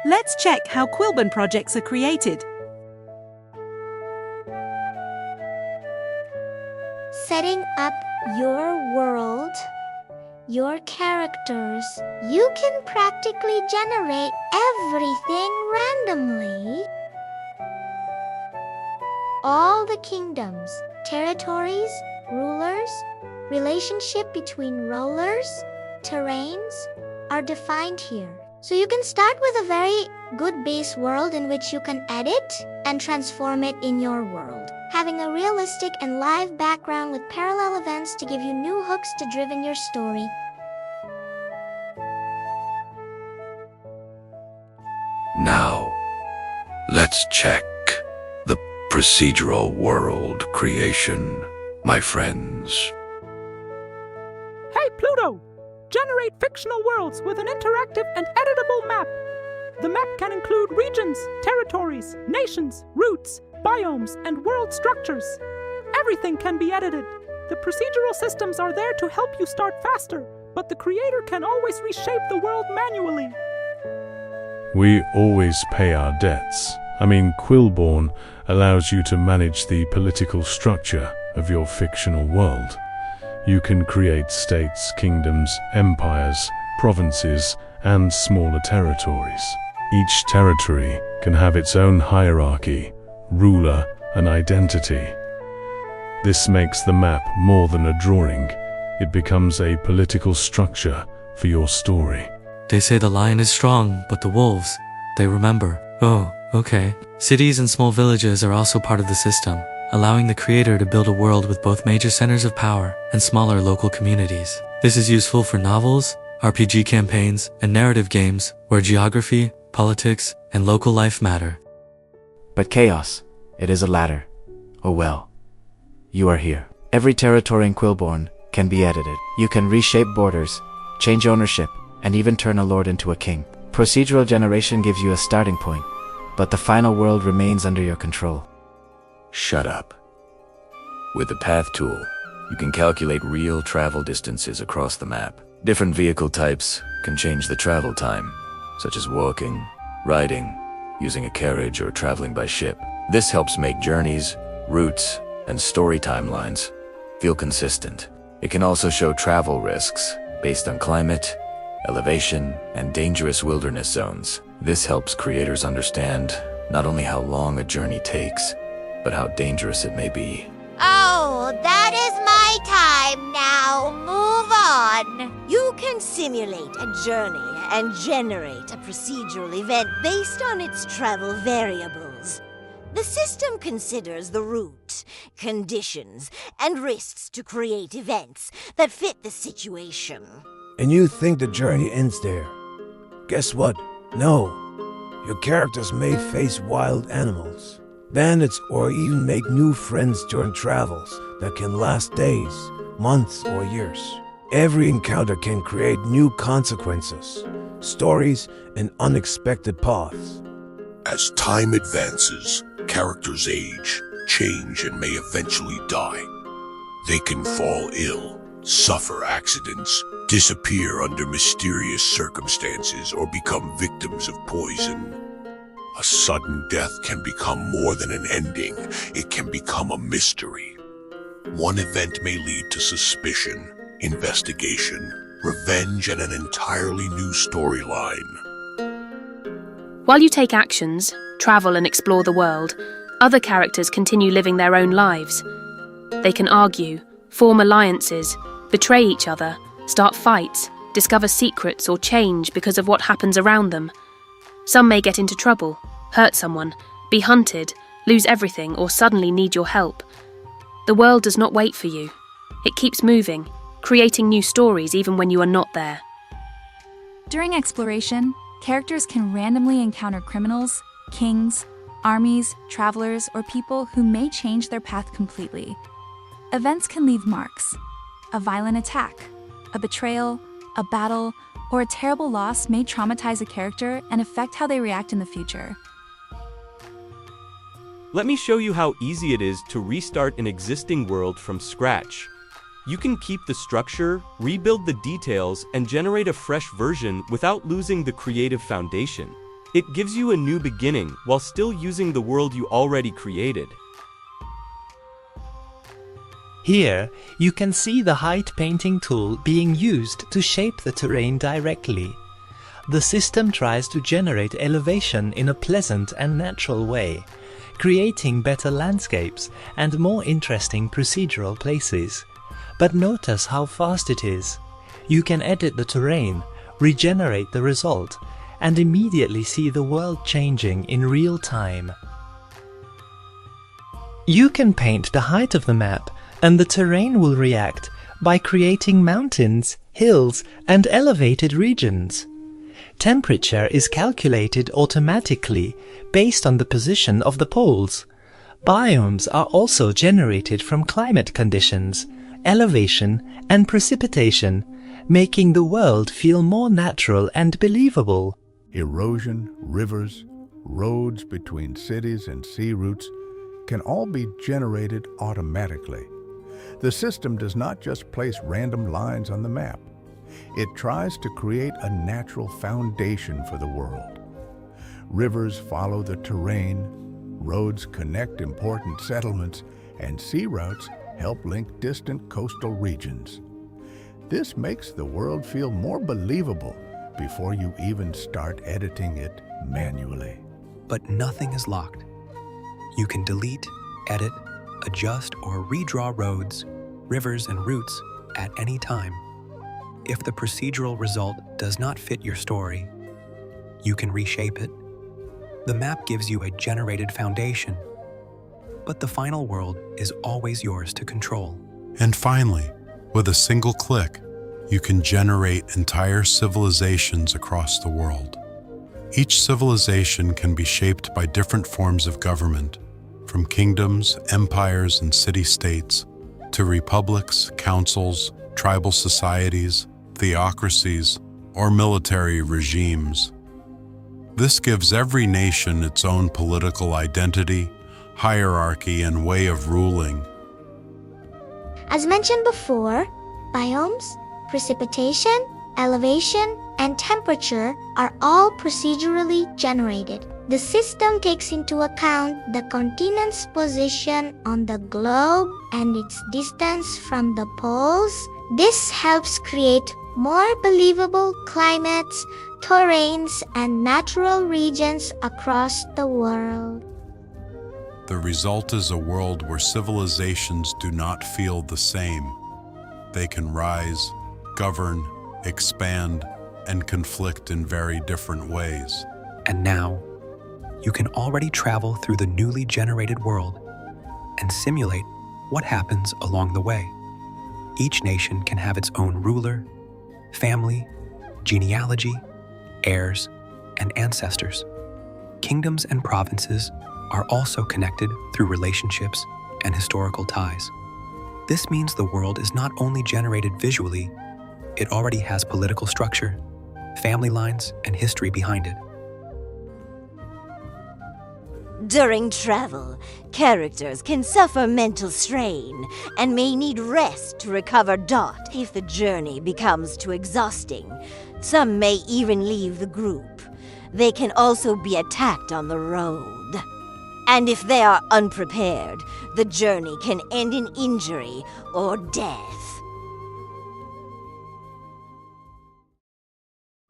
Let's check how Quillborn projects are created. Setting up your world, your characters, you can practically generate everything randomly. All the kingdoms, territories, rulers, relationship between rollers, terrains are defined here. So you can start with a very good base world in which you can edit and transform it in your world, having a realistic and live background with parallel events to give you new hooks to driven your story. Now, let's check the procedural world creation, my friends. Hey Pluto! Generate fictional worlds with an interactive and editable map. The map can include regions, territories, nations, routes, biomes, and world structures. Everything can be edited. The procedural systems are there to help you start faster, but the creator can always reshape the world manually. We always pay our debts. Quillborn allows you to manage the political structure of your fictional world. You can create states, kingdoms, empires, provinces, and smaller territories. Each territory can have its own hierarchy, ruler, and identity. This makes the map more than a drawing. It becomes a political structure for your story. They say the lion is strong, but the wolves, they remember. Oh, okay. Cities and small villages are also part of the system, allowing the creator to build a world with both major centers of power and smaller local communities. This is useful for novels, RPG campaigns, and narrative games where geography, politics, and local life matter. But chaos, it is a ladder. Oh well. You are here. Every territory in Quillborn can be edited. You can reshape borders, change ownership, and even turn a lord into a king. Procedural generation gives you a starting point, but the final world remains under your control. Shut up. With the Path tool, you can calculate real travel distances across the map. Different vehicle types can change the travel time, such as walking, riding, using a carriage, or traveling by ship. This helps make journeys, routes, and story timelines feel consistent. It can also show travel risks based on climate, elevation, and dangerous wilderness zones. This helps creators understand not only how long a journey takes, but how dangerous it may be. Oh, that is my time now. Move on. You can simulate a journey and generate a procedural event based on its travel variables. The system considers the route, conditions, and risks to create events that fit the situation. And you think the journey ends there? Guess what? No. Your characters may face wild animals, bandits, or even make new friends during travels that can last days, months, or years. Every encounter can create new consequences, stories, and unexpected paths. As time advances, characters age, change, and may eventually die. They can fall ill, suffer accidents, disappear under mysterious circumstances, or become victims of poison. A sudden death can become more than an ending. It can become a mystery. One event may lead to suspicion, investigation, revenge, and an entirely new storyline. While you take actions, travel and explore the world, other characters continue living their own lives. They can argue, form alliances, betray each other, start fights, discover secrets, or change because of what happens around them. Some may get into trouble, hurt someone, be hunted, lose everything, or suddenly need your help. The world does not wait for you. It keeps moving, creating new stories even when you are not there. During exploration, characters can randomly encounter criminals, kings, armies, travelers, or people who may change their path completely. Events can leave marks. A violent attack, a betrayal, a battle, or a terrible loss may traumatize a character and affect how they react in the future. Let me show you how easy it is to restart an existing world from scratch. You can keep the structure, rebuild the details, and generate a fresh version without losing the creative foundation. It gives you a new beginning while still using the world you already created. Here, you can see the height painting tool being used to shape the terrain directly. The system tries to generate elevation in a pleasant and natural way, creating better landscapes and more interesting procedural places. But notice how fast it is. You can edit the terrain, regenerate the result, and immediately see the world changing in real time. You can paint the height of the map, and the terrain will react by creating mountains, hills, and elevated regions. Temperature is calculated automatically based on the position of the poles. Biomes are also generated from climate conditions, elevation, and precipitation, making the world feel more natural and believable. Erosion, rivers, roads between cities and sea routes can all be generated automatically. The system does not just place random lines on the map. It tries to create a natural foundation for the world. Rivers follow the terrain, roads connect important settlements, and sea routes help link distant coastal regions. This makes the world feel more believable before you even start editing it manually. But nothing is locked. You can delete, edit, adjust, or redraw roads, rivers, and routes at any time. If the procedural result does not fit your story, you can reshape it. The map gives you a generated foundation, but the final world is always yours to control. And finally, with a single click, you can generate entire civilizations across the world. Each civilization can be shaped by different forms of government, from kingdoms, empires, and city-states, to republics, councils, tribal societies, theocracies, or military regimes. This gives every nation its own political identity, hierarchy, and way of ruling. As mentioned before, biomes, precipitation, elevation, and temperature are all procedurally generated. The system takes into account the continent's position on the globe and its distance from the poles. This helps create more believable climates, terrains, and natural regions across the world. The result is a world where civilizations do not feel the same. They can rise, govern, expand, and conflict in very different ways. And now, you can already travel through the newly generated world and simulate what happens along the way. Each nation can have its own ruler, family, genealogy, heirs, and ancestors. Kingdoms and provinces are also connected through relationships and historical ties. This means the world is not only generated visually, it already has political structure, family lines, and history behind it. During travel, characters can suffer mental strain and may need rest to recover dot if the journey becomes too exhausting. Some may even leave the group. They can also be attacked on the road. And if they are unprepared, the journey can end in injury or death.